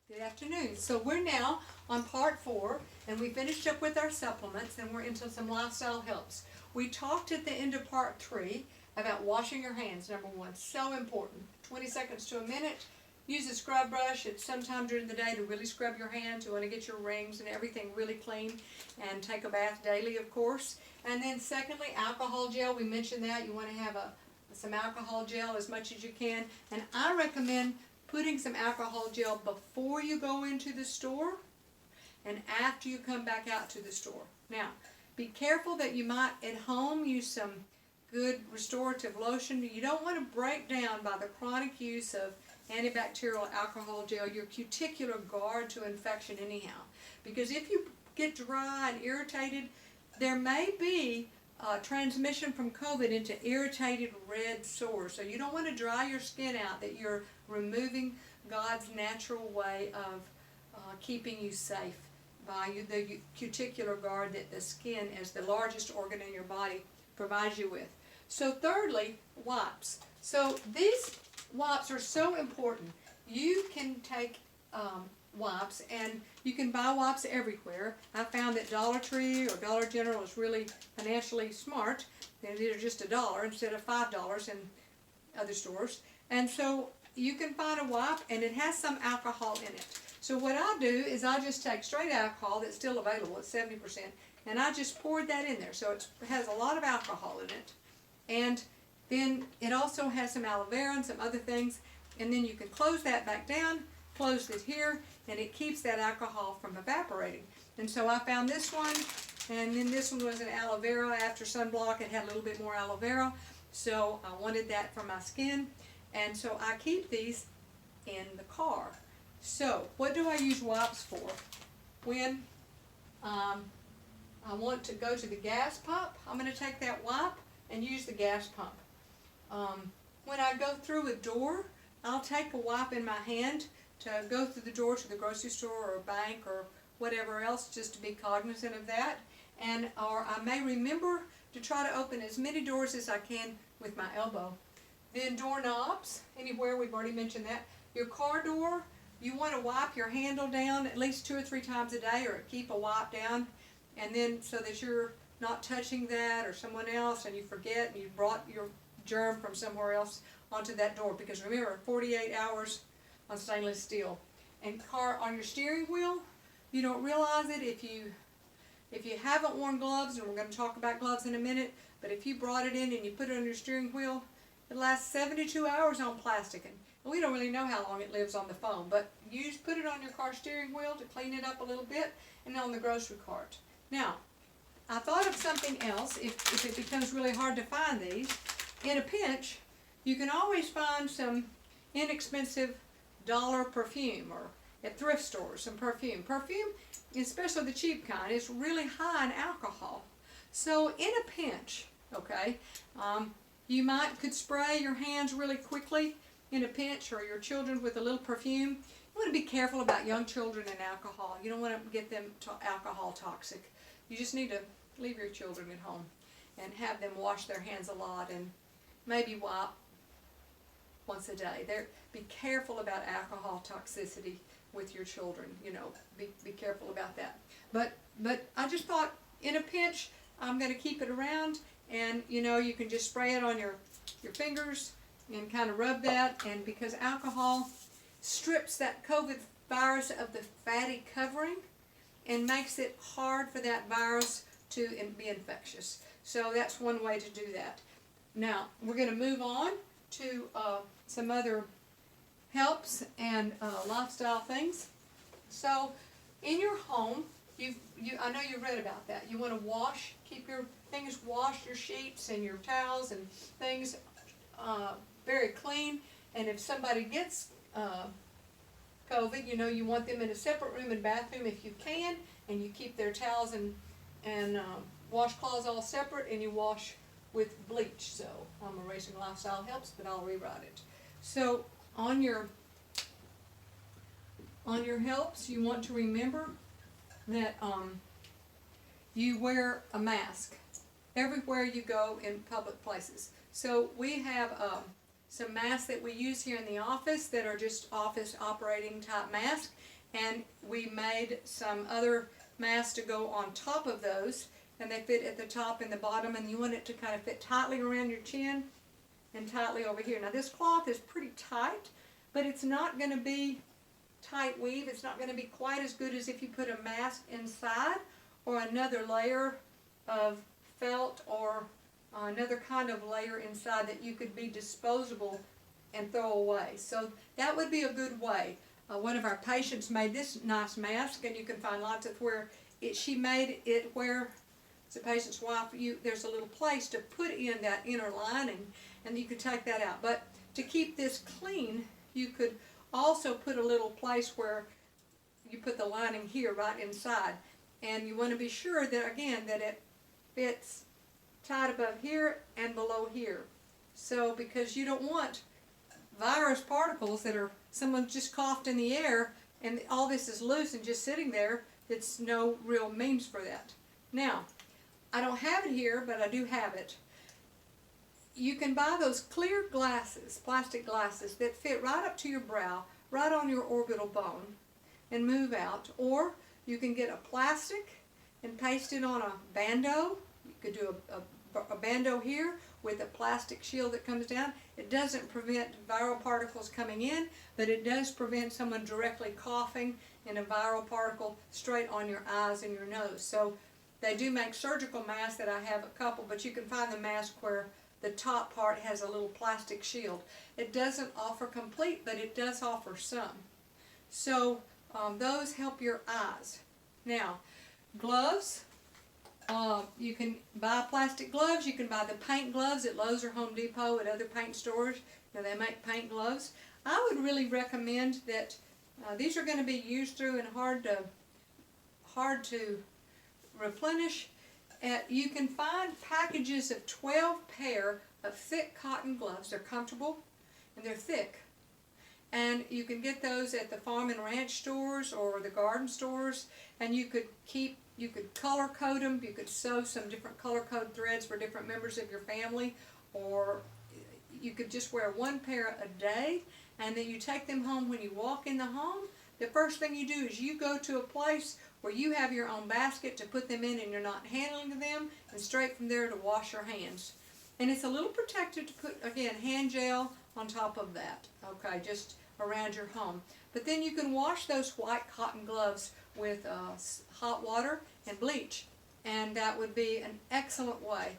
Good afternoon. So we're now on part 4, and we finished up with our supplements, and we're into some lifestyle helps. We talked at the end of part 3 about washing your hands, number 1. So important. 20 seconds to a minute. Use a scrub brush at some time during the day to really scrub your hands. You want to get your rings and everything really clean, and take a bath daily, of course. And then secondly, alcohol gel. We mentioned that. You want to have some alcohol gel as much as you can. And I recommend putting some alcohol gel before you go into the store and after you come back out to the store. Now, be careful that you might at home use some good restorative lotion. You don't want to break down by the chronic use of antibacterial alcohol gel your cuticular guard to infection anyhow. Because if you get dry and irritated, there may be transmission from COVID into irritated red sores. So you don't want to dry your skin out, that you're removing God's natural way of keeping you safe by the cuticular guard that the skin, as the largest organ in your body, provides you with. So thirdly, wipes. So these wipes are so important. You can take wipes, and you can buy wipes everywhere. I found that Dollar Tree or Dollar General is really financially smart. They're just $1 instead of $5 in other stores. And so you can find a wipe, and it has some alcohol in it. So what I do is I just take straight alcohol that's still available at 70%, and I just poured that in there. So it has a lot of alcohol in it. And then it also has some aloe vera and some other things. And then you can close that back down, close it here, and it keeps that alcohol from evaporating. And so I found this one, and then this one was an aloe vera after sunblock. It had a little bit more aloe vera, so I wanted that for my skin. And so I keep these in the car. So what do I use wipes for? When I want to go to the gas pump, I'm going to take that wipe and use the gas pump. When I go through a door, I'll take a wipe in my hand to go through the door to the grocery store or bank or whatever else, just to be cognizant of that. Or I may remember to try to open as many doors as I can with my elbow. Then doorknobs, anywhere, we've already mentioned that. Your car door, you want to wipe your handle down at least 2 or 3 times a day, or keep a wipe down, and then so that you're not touching that or someone else and you forget and you brought your germ from somewhere else onto that door. Because remember, 48 hours on stainless steel. And on your steering wheel, you don't realize it if you haven't worn gloves, and we're going to talk about gloves in a minute, but if you brought it in and you put it on your steering wheel, it lasts 72 hours on plastic. And we don't really know how long it lives on the foam, but you just put it on your car steering wheel to clean it up a little bit, and on the grocery cart. Now, I thought of something else if it becomes really hard to find these. In a pinch, you can always find some inexpensive dollar perfume, or at thrift stores, some perfume. Perfume, especially the cheap kind, is really high in alcohol. So in a pinch, okay, you could spray your hands really quickly in a pinch, or your children with a little perfume. You want to be careful about young children and alcohol. You don't want to get them alcohol toxic. You just need to leave your children at home and have them wash their hands a lot, and maybe wipe once a day. Be careful about alcohol toxicity with your children. Be careful about that. But I just thought, in a pinch, I'm going to keep it around, and you can just spray it on your fingers and kind of rub that. And because alcohol strips that COVID virus of the fatty covering and makes it hard for that virus to be infectious. So that's one way to do that. Now, we're going to move on to some other helps and lifestyle things. So, in your home, I know you've read about that. You want to keep your things washed, your sheets and your towels and things very clean. And if somebody gets COVID, you want them in a separate room and bathroom if you can, and you keep their towels and washcloths all separate, and you wash with bleach. So I'm erasing lifestyle helps, but I'll rewrite it. So on your helps, you want to remember that you wear a mask everywhere you go in public places. So we have some masks that we use here in the office that are just office operating type masks, and we made some other masks to go on top of those, and they fit at the top and the bottom, and you want it to kind of fit tightly around your chin and tightly over here. Now this cloth is pretty tight, but it's not going to be tight weave. It's not going to be quite as good as if you put a mask inside or another layer of felt or another kind of layer inside that you could be disposable and throw away. So that would be a good way. One of our patients made this nice mask, and you can find lots of where she made it where the patient's wife, there's a little place to put in that inner lining, and you could take that out. But to keep this clean, you could also put a little place where you put the lining here right inside, and you want to be sure that, again, that it fits tight above here and below here. So because you don't want virus particles that are, someone just coughed in the air and all this is loose and just sitting there, it's no real means for that. Now, I don't have it here, but I do have it. You can buy those clear glasses, plastic glasses, that fit right up to your brow, right on your orbital bone, and move out. Or you can get a plastic and paste it on a bandeau. You could do a bandeau here with a plastic shield that comes down. It doesn't prevent viral particles coming in, but it does prevent someone directly coughing in a viral particle straight on your eyes and your nose. So they do make surgical masks that I have a couple, but you can find the mask where the top part has a little plastic shield. It doesn't offer complete, but it does offer some. So those help your eyes. Now, gloves. You can buy plastic gloves. You can buy the paint gloves at Lowe's or Home Depot, at other paint stores. Now, they make paint gloves. I would really recommend that these are going to be used through and hard to replenish. You can find packages of 12 pair of thick cotton gloves. They're comfortable and they're thick. And you can get those at the farm and ranch stores or the garden stores, and you could color code them. You could sew some different color code threads for different members of your family, or you could just wear one pair a day, and then you take them home. When you walk in the home, the first thing you do is you go to a place where you have your own basket to put them in, and you're not handling them, and straight from there to wash your hands. And it's a little protected to put, again, hand gel on top of that, okay, just around your home. But then you can wash those white cotton gloves with hot water and bleach, and that would be an excellent way.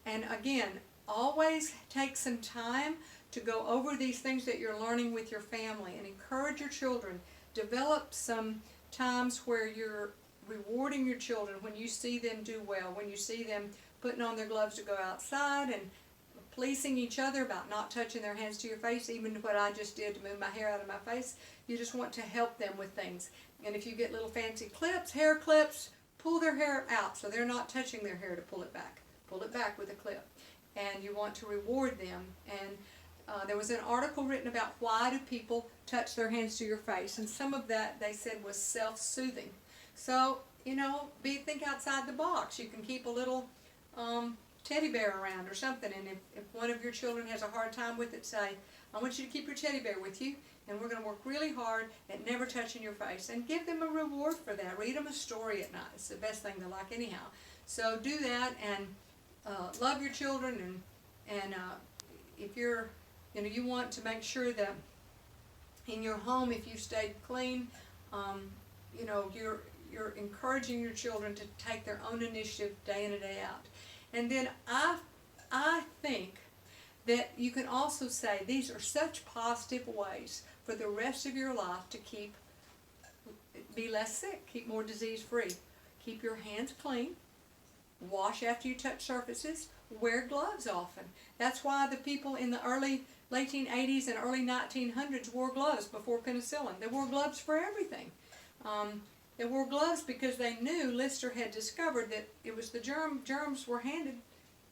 And again, always take some time to go over these things that you're learning with your family, and encourage your children. Develop some times where you're rewarding your children when you see them do well, when you see them putting on their gloves to go outside, and policing each other about not touching their hands to your face, even what I just did to move my hair out of my face. You just want to help them with things. And if you get little fancy clips, hair clips, pull their hair out so they're not touching their hair to pull it back. Pull it back with a clip. And you want to reward them. And there was an article written about why do people touch their hands to your face, and some of that they said was self-soothing. So, think outside the box. You can keep a little teddy bear around or something, and if one of your children has a hard time with it, say, I want you to keep your teddy bear with you, and we're going to work really hard at never touching your face, and give them a reward for that. Read them a story at night. It's the best thing they like anyhow. So do that, and love your children, and if you're, you want to make sure that in your home, if you stayed clean, you're encouraging your children to take their own initiative day in and day out. And then I think that you can also say these are such positive ways for the rest of your life to be less sick, keep more disease free. Keep your hands clean, wash after you touch surfaces, wear gloves often. That's why the people in the late 1880s and early 1900s wore gloves before penicillin. They wore gloves for everything. They wore gloves because they knew Lister had discovered that it was the germs were handed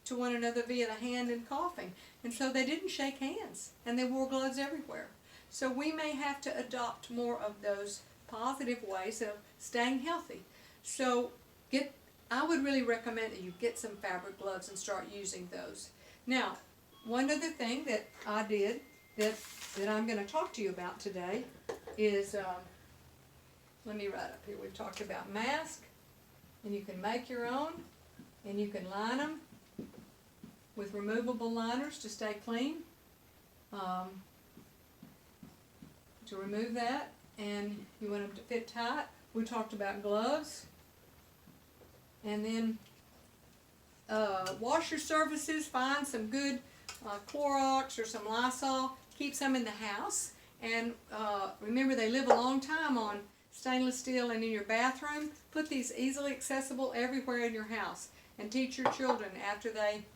to one another via the hand and coughing. And so they didn't shake hands, and they wore gloves everywhere. So we may have to adopt more of those positive ways of staying healthy. So I would really recommend that you get some fabric gloves and start using those. Now, one other thing that I did that I'm going to talk to you about today is let me write up here. We've talked about mask, and you can make your own, and you can line them with removable liners to stay clean. To remove that, and you want them to fit tight. We talked about gloves, and then wash your surfaces. Find some good Clorox or some Lysol. Keep some in the house, and remember they live a long time on stainless steel and in your bathroom. Put these easily accessible everywhere in your house, and teach your children after they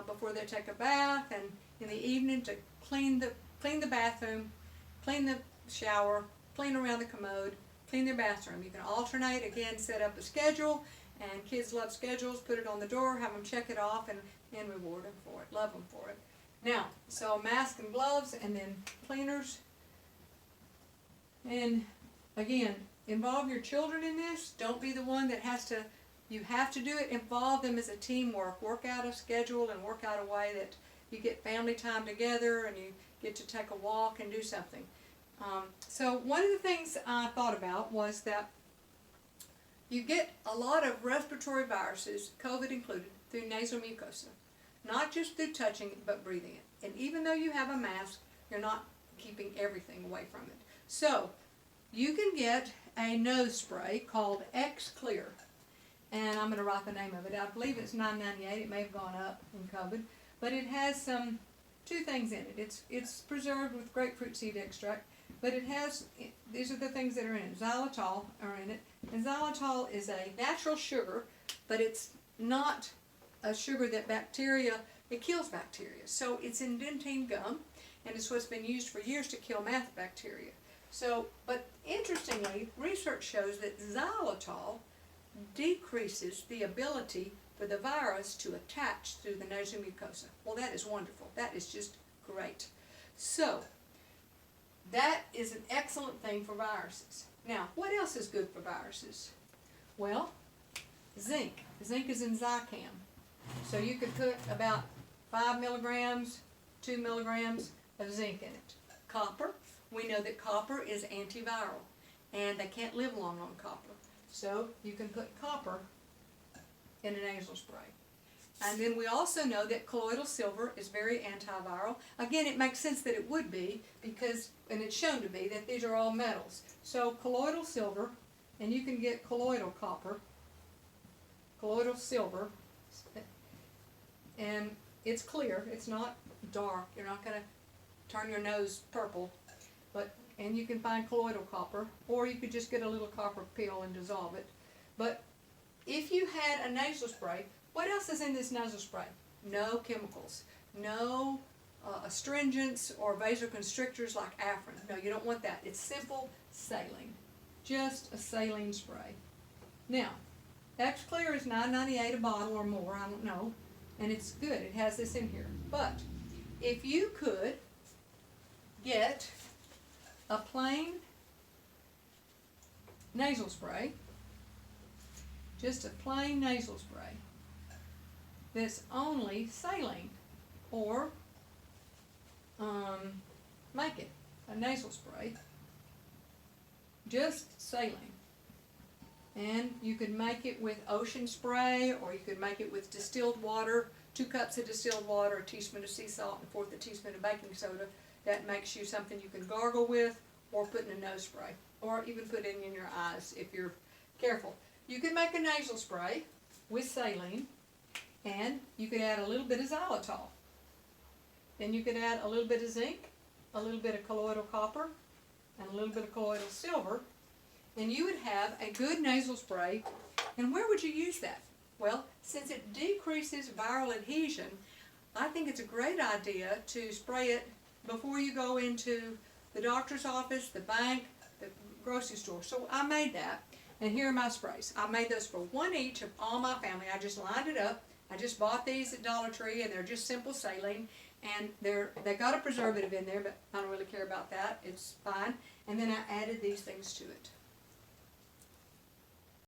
before they take a bath and in the evening to clean the bathroom, clean the shower, clean around the commode, clean their bathroom. You can alternate, again, set up a schedule, and kids love schedules. Put it on the door, have them check it off, and reward them for it, love them for it. Now, so mask and gloves, and then cleaners. And again, involve your children in this. Don't be the one that you have to do it. Involve them as a teamwork. Work out a schedule and work out a way that you get family time together and you get to take a walk and do something. So one of the things I thought about was that you get a lot of respiratory viruses, COVID included, through nasal mucosa. Not just through touching it, but breathing it. And even though you have a mask, you're not keeping everything away from it. So you can get a nose spray called X-Clear. And I'm going to write the name of it. I believe it's $9.98. It may have gone up in COVID. But it has two things in it. It's preserved with grapefruit seed extract. But it has, these are the things that are in it. Xylitol are in it. And xylitol is a natural sugar, but it's not a sugar that it kills bacteria. So it's in dentine gum, and it's what's been used for years to kill mouth bacteria. So, but interestingly, research shows that xylitol decreases the ability for the virus to attach through the nasal mucosa. Well, that is wonderful. That is just great. So, that is an excellent thing for viruses. Now, what else is good for viruses? Well, zinc. Zinc is in Zicam. So you could put about 5 milligrams, 2 milligrams of zinc in it. Copper. We know that copper is antiviral, and they can't live long on copper. So you can put copper in a nasal spray. And then we also know that colloidal silver is very antiviral. Again, it makes sense that it would be because, and it's shown to be, that these are all metals. So colloidal silver, and you can get colloidal copper, colloidal silver, and it's clear. It's not dark. You're not going to turn your nose purple. And you can find colloidal copper, or you could just get a little copper pill and dissolve it. But if you had a nasal spray, what else is in this nasal spray? No chemicals, no astringents or vasoconstrictors like Afrin. No, you don't want that. It's simple saline, just a saline spray. Now, X-Clear is $9.98 a bottle or more, I don't know, and it's good. It has this in here. But if you could get a plain nasal spray, just a plain nasal spray that's only saline, or make it a nasal spray, just saline. And you could make it with ocean spray, or you could make it with distilled water, 2 cups of distilled water, a teaspoon of sea salt, and 1/4 teaspoon of baking soda. That makes you something you can gargle with, or put in a nose spray, or even put it in your eyes if you're careful. You can make a nasal spray with saline, and you could add a little bit of xylitol. Then you could add a little bit of zinc, a little bit of colloidal copper, and a little bit of colloidal silver, and you would have a good nasal spray. And where would you use that? Well, since it decreases viral adhesion, I think it's a great idea to spray it before you go into the doctor's office, the bank, the grocery store. So I made that, and here are my sprays. I made those for 1 each of all my family. I just lined it up. I just bought these at Dollar Tree, and they're just simple saline, and they got a preservative in there, but I don't really care about that. It's fine. And then I added these things to it.